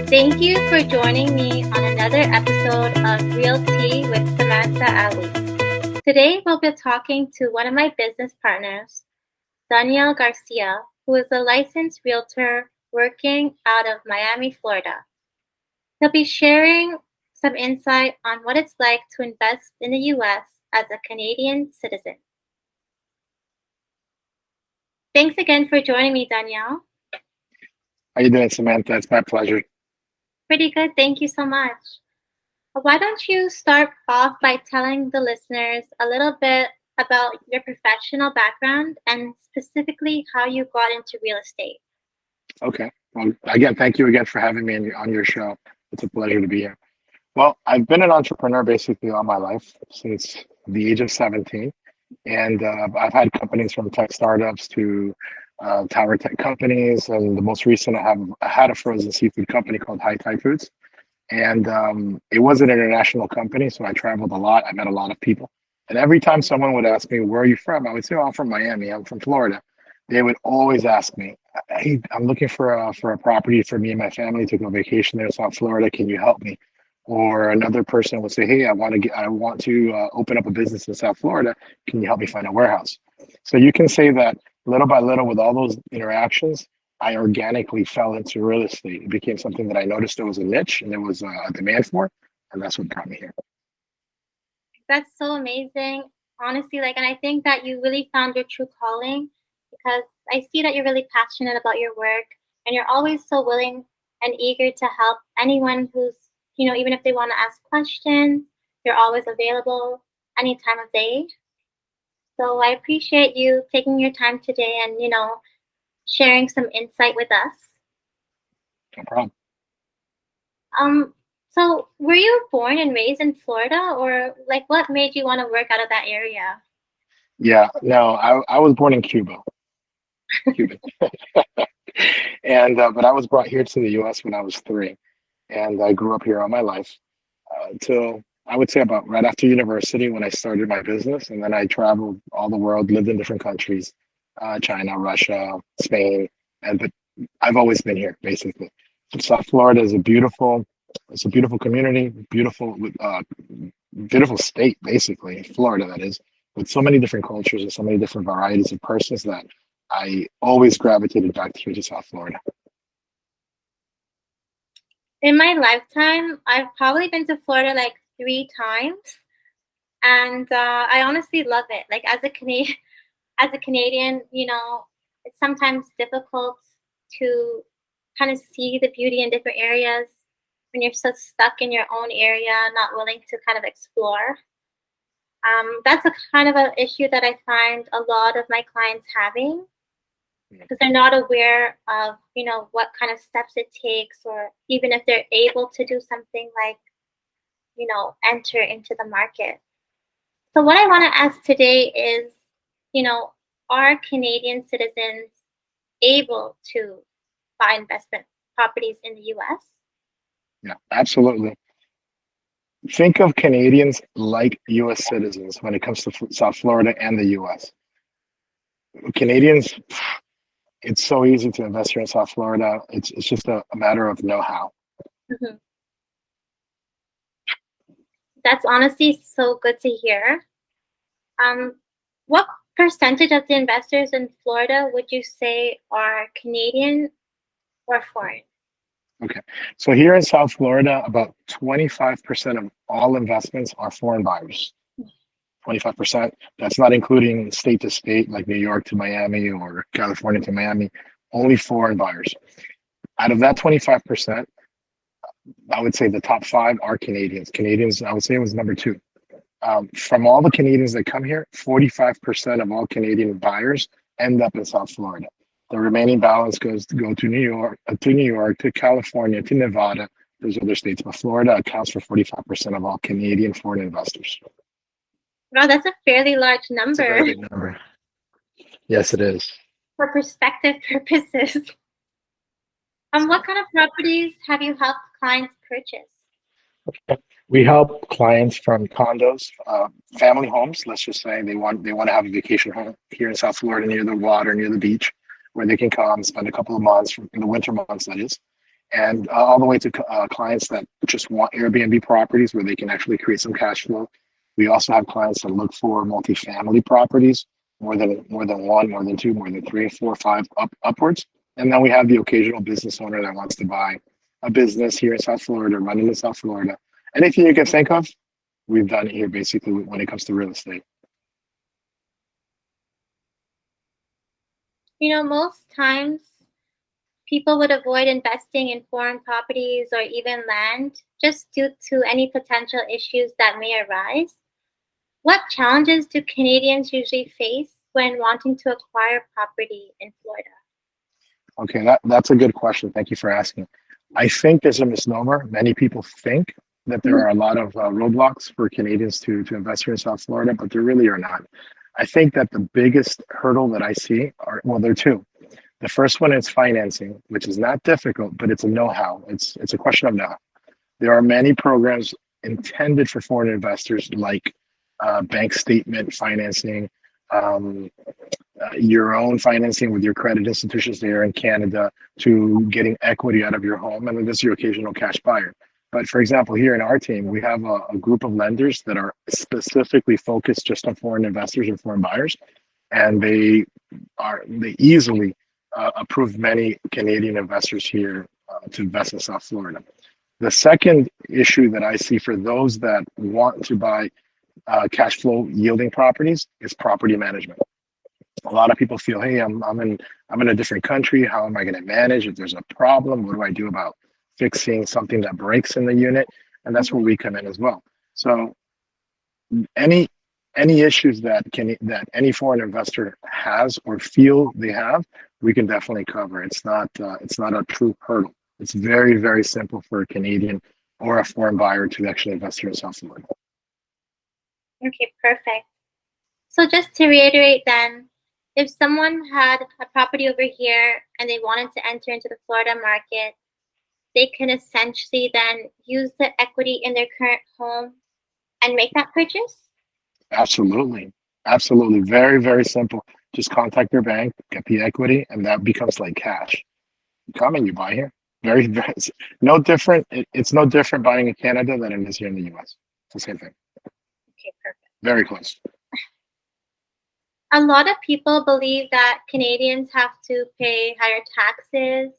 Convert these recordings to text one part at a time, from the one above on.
Thank you for joining me on another episode of Real Tea with Samantha Ali. Today we'll be talking to one of my business partners, Duniel Garcia, who is a licensed realtor working out of Miami, Florida. He'll be sharing some insight on what it's like to invest in the U.S. as a Canadian citizen. Thanks again for joining me, Duniel. How you doing, Samantha? It's my pleasure. Pretty good, thank you so much. Why don't you start off by telling the listeners a little bit about your professional background and specifically how you got into real estate? Okay. Well, again, thank you again for having me on your show. It's a pleasure to be here. Well, I've been an entrepreneur basically all my life since the age of 17. And I've had companies from tech startups to tower tech companies. And the most recent, I had a frozen seafood company called High Tide Foods. And it was an international company, so I traveled a lot. I met a lot of people. And every time someone would ask me, where are you from? I would say, oh, I'm from Miami. I'm from Florida. They would always ask me, hey, I'm looking for a property for me and my family to go vacation there in South Florida. Can you help me? Or another person would say, hey, I want to open up a business in South Florida. Can you help me find a warehouse? So you can say that little by little with all those interactions, I organically fell into real estate. It became something that I noticed there was a niche and there was a demand for, and that's what brought me here. That's so amazing, honestly. And I think that you really found your true calling because I see that you're really passionate about your work and you're always so willing and eager to help anyone who's, even if they want to ask questions, you're always available any time of day. So I appreciate you taking your time today and, sharing some insight with us. No problem. So were you born and raised in Florida or what made you want to work out of that area? Yeah, no, I was born in Cuba. Cuban. And but I was brought here to the US when I was 3. And I grew up here all my life until I would say about right after university when I started my business. And then I traveled all the world, lived in different countries, China, Russia, Spain. But I've always been here, basically. South Florida is it's a beautiful community, beautiful state, basically, Florida, that is, with so many different cultures and so many different varieties of persons that I always gravitated back here to South Florida. In my lifetime, I've probably been to Florida 3 times, and I honestly love it. As a Canadian, it's sometimes difficult to kind of see the beauty in different areas when you're so stuck in your own area, not willing to kind of explore. That's a kind of an issue that I find a lot of my clients having because they're not aware of, what kind of steps it takes, or even if they're able to do something enter into the market. So what I want to ask today is, are Canadian citizens able to buy investment properties in the U.S.? Yeah, absolutely. Think of Canadians like U.S. citizens when it comes to South Florida and the U.S. Canadians, it's so easy to invest here in South Florida. It's just a matter of know-how. Mm-hmm. That's honestly so good to hear. What percentage of the investors in Florida would you say are Canadian or foreign? Okay, so here in South Florida, about 25% of all investments are foreign buyers. 25%. That's not including state to state, like New York to Miami or California to Miami. Only foreign buyers. Out of that 25%, I would say the top 5 are Canadians. Canadians, I would say it was number 2. From all the Canadians that come here, 45% of all Canadian buyers end up in South Florida. The remaining balance goes to New York, to California, to Nevada, those other states. But Florida accounts for 45% of all Canadian foreign investors. Wow, that's a fairly large number. It's a very big number. Yes, it is. For perspective purposes. What kind of properties have you helped clients purchase? Okay. We help clients from condos, family homes. Let's just say they want to have a vacation home here in South Florida near the water, near the beach, where they can come spend a couple of months in the winter months, that is. and all the way to clients that just want Airbnb properties where they can actually create some cash flow. We also have clients that look for multifamily properties, more than one, more than two, more than three, four, five, upwards. And then we have the occasional business owner that wants to buy a business here in South Florida, running in South Florida. Anything you can think of, we've done it here basically when it comes to real estate. Most times people would avoid investing in foreign properties or even land just due to any potential issues that may arise. What challenges do Canadians usually face when wanting to acquire property in Florida? Okay, that's a good question. Thank you for asking. I think there's a misnomer. Many people think that there are a lot of roadblocks for Canadians to invest here in South Florida, but there really are not. I think that the biggest hurdle that I see are, well, there are two. The first one is financing, which is not difficult, but it's a know-how. It's a question of know-how. There are many programs intended for foreign investors, like bank statement financing, um, your own financing with your credit institutions there in Canada, to getting equity out of your home, and then there's your occasional cash buyer. But for example, here in our team, we have a group of lenders that are specifically focused just on foreign investors and foreign buyers, and they easily approve many Canadian investors here to invest in South Florida. The second issue that I see for those that want to buy cash flow yielding properties is property management. A lot of people feel, hey, I'm in a different country. How am I going to manage if there's a problem? What do I do about fixing something that breaks in the unit? And that's where we come in as well. So any issues that any foreign investor has or feel they have, we can definitely cover. It's not a true hurdle. It's very, very simple for a Canadian or a foreign buyer to actually invest here in South Florida. Okay, perfect. So just to reiterate then, if someone had a property over here and they wanted to enter into the Florida market, they can essentially then use the equity in their current home and make that purchase? Absolutely. Absolutely. Very, very simple. Just contact your bank, get the equity, and that becomes like cash. You come and you buy here. Very, very, it's no different. It's no different buying in Canada than it is here in the US. It's the same thing. Okay, perfect. Very close. A lot of people believe that Canadians have to pay higher taxes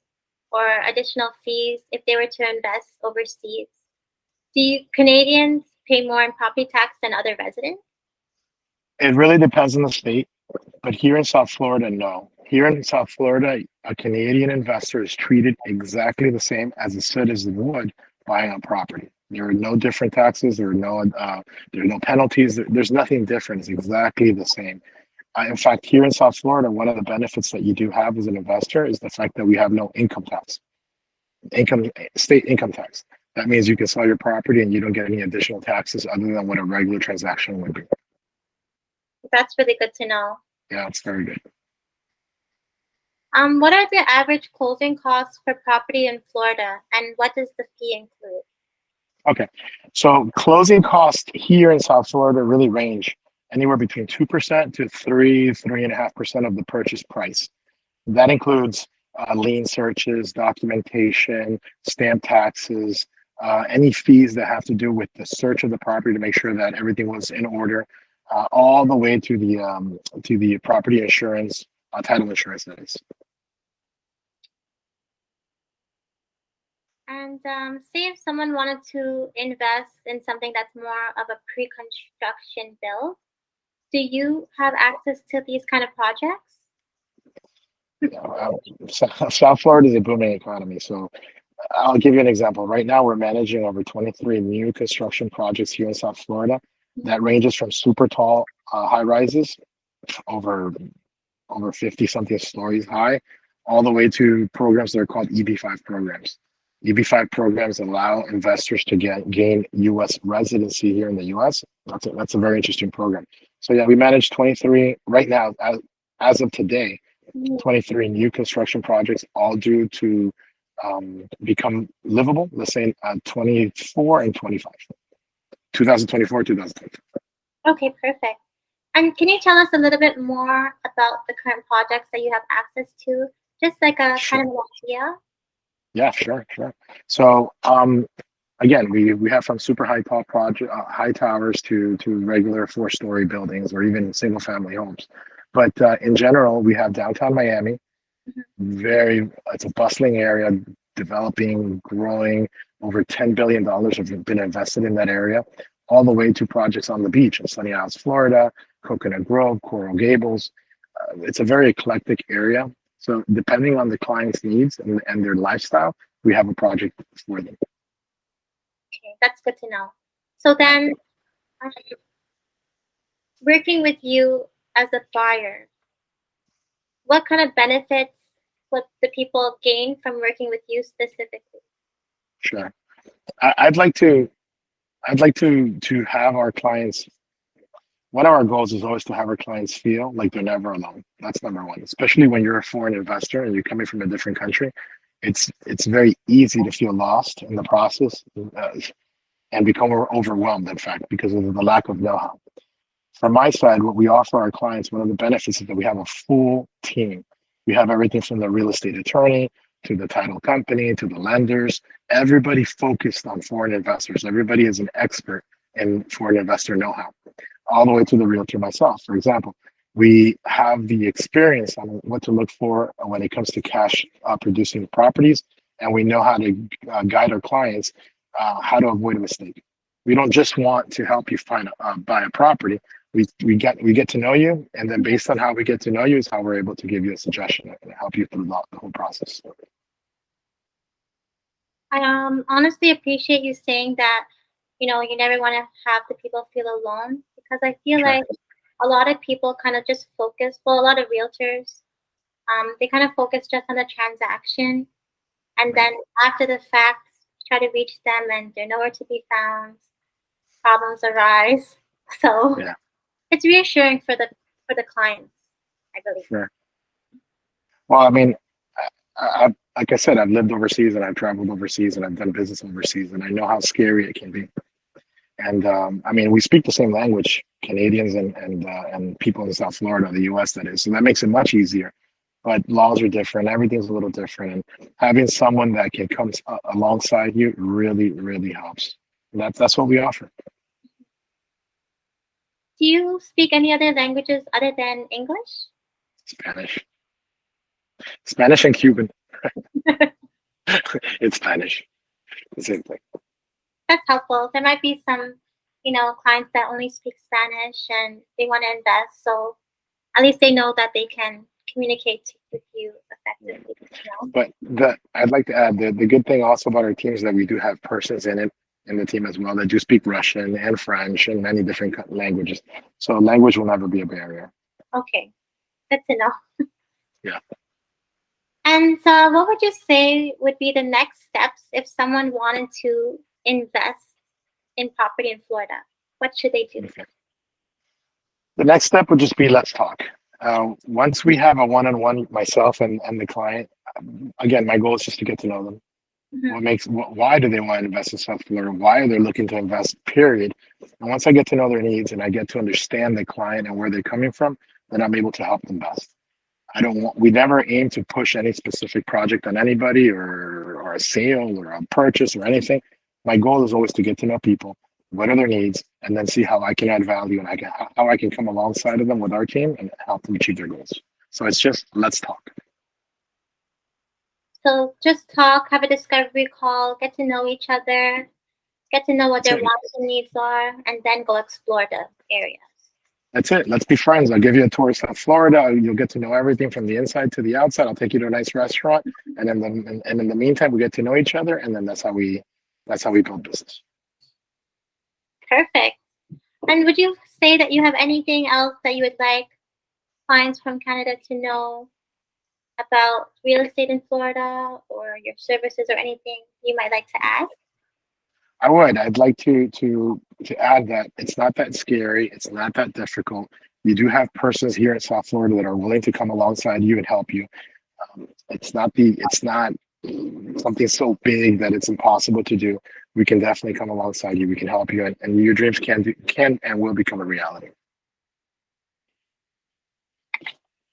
or additional fees if they were to invest overseas. Do Canadians pay more in property tax than other residents? It really depends on the state, but here in South Florida, no. Here in South Florida, a Canadian investor is treated exactly the same as a citizen would buying a property. There are no different taxes. There are no penalties. There's nothing different. It's exactly the same. In fact, here in South Florida, one of the benefits that you do have as an investor is the fact that we have no income tax, state income tax. That means you can sell your property and you don't get any additional taxes other than what a regular transaction would be. That's really good to know. Yeah, it's very good. What are the average closing costs for property in Florida, and what does the fee include? Okay, so closing costs here in South Florida really range anywhere between 2% to 3.5% of the purchase price. That includes lien searches, documentation, stamp taxes, any fees that have to do with the search of the property to make sure that everything was in order, all the way to the property insurance, title insurance, that is. And say if someone wanted to invest in something that's more of a pre-construction build, do you have access to these kind of projects? South Florida is a booming economy, so I'll give you an example. Right now, we're managing over 23 new construction projects here in South Florida. That ranges from super tall high rises, over 50 something stories high, all the way to programs that are called EB5 programs. EB5 programs allow investors to gain U.S. residency here in the U.S. That's a very interesting program. So yeah, we manage 23 right now, as of today, 23 new construction projects, all due to become livable, let's say 24 and 25. 2024, 2025. Okay, perfect. And can you tell us a little bit more about the current projects that you have access to? Just like a Sure. kind of idea? Yeah, sure, sure. So, again, we have from super high towers to regular 4-story buildings or even single family homes. But in general, we have downtown Miami. Mhm. It's a bustling area, developing, growing. Over $10 billion have been invested in that area, all the way to projects on the beach in Sunny Isles, Florida, Coconut Grove, Coral Gables. It's a very eclectic area. So depending on the client's needs and their lifestyle, we have a project for them. Okay, that's good to know. So then, um, working with you as a buyer, what kind of benefits would the people gain from working with you specifically? Sure. I, I'd like to I'd like to have our clients. One of our goals is always to have our clients feel like they're never alone. That's number one. Especially when you're a foreign investor and you're coming from a different country, it's very easy to feel lost in the process and become overwhelmed. In fact, because of the lack of know-how. From my side, what we offer our clients, one of the benefits is that we have a full team. We have everything from the real estate attorney to the title company to the lenders, everybody focused on foreign investors. Everybody is an expert in foreign investor know-how, all the way to the realtor myself. For example, we have the experience on what to look for when it comes to cash producing properties, and we know how to guide our clients how to avoid a mistake. We don't just want to help you buy a property. We get to know you, and then based on how we get to know you is how we're able to give you a suggestion and help you through the whole process. I honestly appreciate you saying that, you never want to have the people feel alone because I feel Sure. like a lot of people kind of just focus, well, a lot of realtors, they kind of focus just on the transaction and Right. then after the fact try to reach them and they're nowhere to be found. Problems arise. So Yeah. it's reassuring for the clients, I believe. Sure. Well, I mean, like I said, I've lived overseas and I've traveled overseas and I've done business overseas, and I know how scary it can be. And I mean, we speak the same language, Canadians and people in South Florida, the U.S. That is, so that makes it much easier. But laws are different, everything's a little different, and having someone that can come alongside you really, really helps. And that's what we offer. Do you speak any other languages other than English? Spanish, Spanish and Cuban. It's Spanish, the same thing. That's helpful. There might be some, clients that only speak Spanish and they want to invest, so at least they know that they can communicate with you effectively. But I'd like to add the good thing also about our team is that we do have persons in the team as well that do speak Russian and French and many different languages. So language will never be a barrier. Okay, good to know. Yeah. And what would you say would be the next steps if someone wanted to invest in property in Florida? What should they do? Okay. The next step would just be let's talk. Once we have a one-on-one, myself and the client, again, my goal is just to get to know them. Mhm. Why do they want to invest in South Florida? Why are they looking to invest, period? And once I get to know their needs and I get to understand the client and where they're coming from, then I'm able to help them best. We never aim to push any specific project on anybody or a sale or a purchase or anything. My goal is always to get to know people, what are their needs, and then see how I can add value and how I can come alongside of them with our team and help them achieve their goals. So it's just let's talk. So just talk, have a discovery call, get to know each other, get to know what That's their it. wants and needs are, and then go explore the areas. That's it. Let's be friends. I'll give you a tour of South Florida. You'll get to know everything from the inside to the outside. I'll take you to a nice restaurant, and in the meantime, we get to know each other, and then that's how we build business. Perfect. And would you say that you have anything else that you would like clients from Canada to know about real estate in Florida or your services or anything you might like to add? I would. I'd like to add that it's not that scary. It's not that difficult. You do have persons here in South Florida that are willing to come alongside you and help you. It's not something so big that it's impossible to do. We can definitely come alongside you. We can help you, and your dreams can and will become a reality.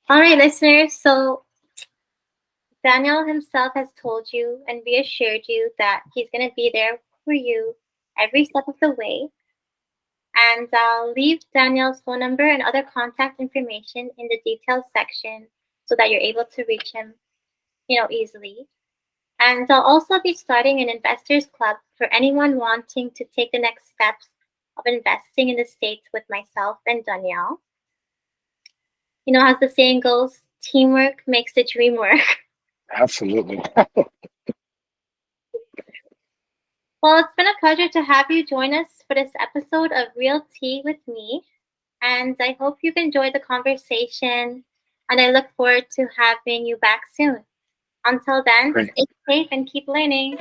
All right, listeners. So Daniel himself has told you and reassured you that he's going to be there for you every step of the way. And I'll leave Daniel's phone number and other contact information in the details section so that you're able to reach him, easily. And I'll also be starting an investors club for anyone wanting to take the next steps of investing in the States with myself and Danielle. As the saying goes, teamwork makes the dream work. Absolutely. Well, it's been a pleasure to have you join us for this episode of Real Tea with me. And I hope you've enjoyed the conversation. And I look forward to having you back soon. Until then, Great. stay safe and keep learning.